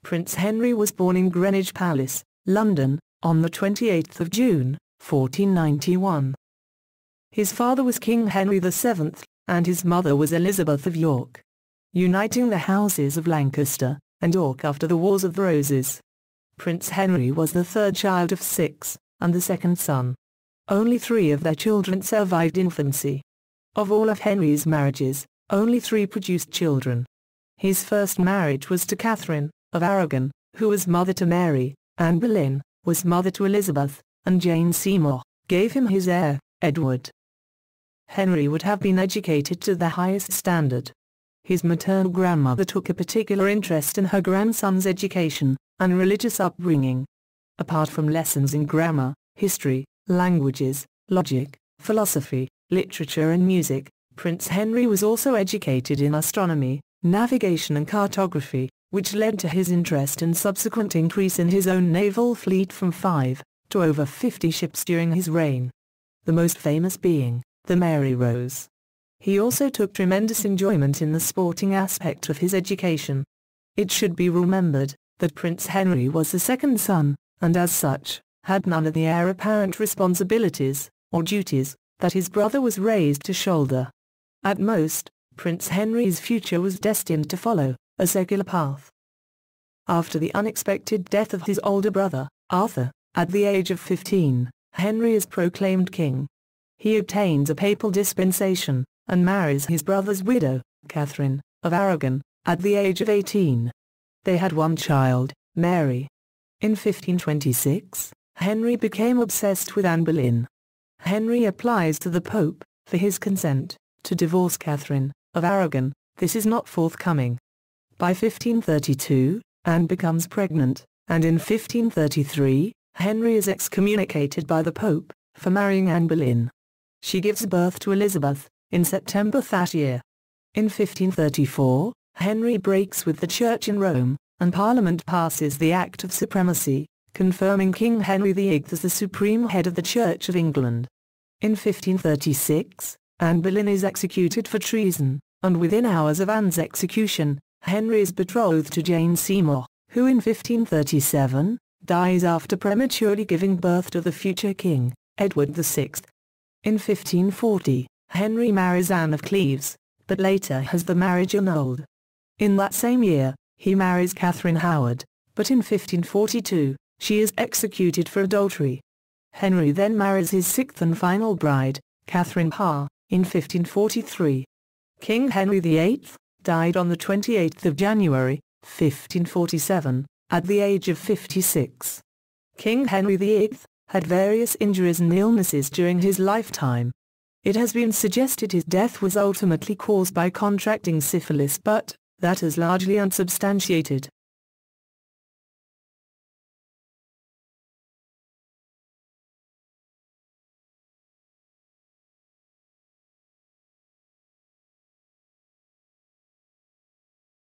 Prince Henry was born in Greenwich Palace, London, on the 28th of June, 1491. His father was King Henry VII, and his mother was Elizabeth of York, uniting the houses of Lancaster and York after the Wars of the Roses. Prince Henry was the third child of 6, and the second son. Only 3 of their children survived infancy. Of all of Henry's marriages, only 3 produced children. His first marriage was to Catherine of Aragon, who was mother to Mary. Anne Boleyn was mother to Elizabeth, and Jane Seymour gave him his heir, Edward. Henry would have been educated to the highest standard. His maternal grandmother took a particular interest in her grandson's education and religious upbringing. Apart from lessons in grammar, history, languages, logic, philosophy, literature and music, Prince Henry was also educated in astronomy, navigation and cartography, which led to his interest and subsequent increase in his own naval fleet from 5 to over 50 ships during his reign, the most famous being the Mary Rose. He also took tremendous enjoyment in the sporting aspect of his education. It should be remembered that Prince Henry was the second son, and as such, had none of the heir apparent responsibilities or duties that his brother was raised to shoulder. At most, Prince Henry's future was destined to follow a secular path. After the unexpected death of his older brother, Arthur, at the age of 15, Henry is proclaimed king. He obtains a papal dispensation, and marries his brother's widow, Catherine of Aragon, at the age of 18. They had one child, Mary. In 1526, Henry became obsessed with Anne Boleyn. Henry applies to the Pope for his consent to divorce Catherine of Aragon. This is not forthcoming. By 1532, Anne becomes pregnant, and in 1533, Henry is excommunicated by the Pope for marrying Anne Boleyn. She gives birth to Elizabeth in September that year. In 1534, Henry breaks with the Church in Rome, and Parliament passes the Act of Supremacy, confirming King Henry VIII as the supreme head of the Church of England. In 1536, Anne Boleyn is executed for treason, and within hours of Anne's execution, Henry is betrothed to Jane Seymour, who in 1537, dies after prematurely giving birth to the future king, Edward VI. In 1540, Henry marries Anne of Cleves, but later has the marriage annulled. In that same year, he marries Catherine Howard, but in 1542, she is executed for adultery. Henry then marries his 6th and final bride, Catherine Parr, in 1543. King Henry VIII died on the 28th of January, 1547, at the age of 56. King Henry VIII had various injuries and illnesses during his lifetime. It has been suggested his death was ultimately caused by contracting syphilis, but that is largely unsubstantiated.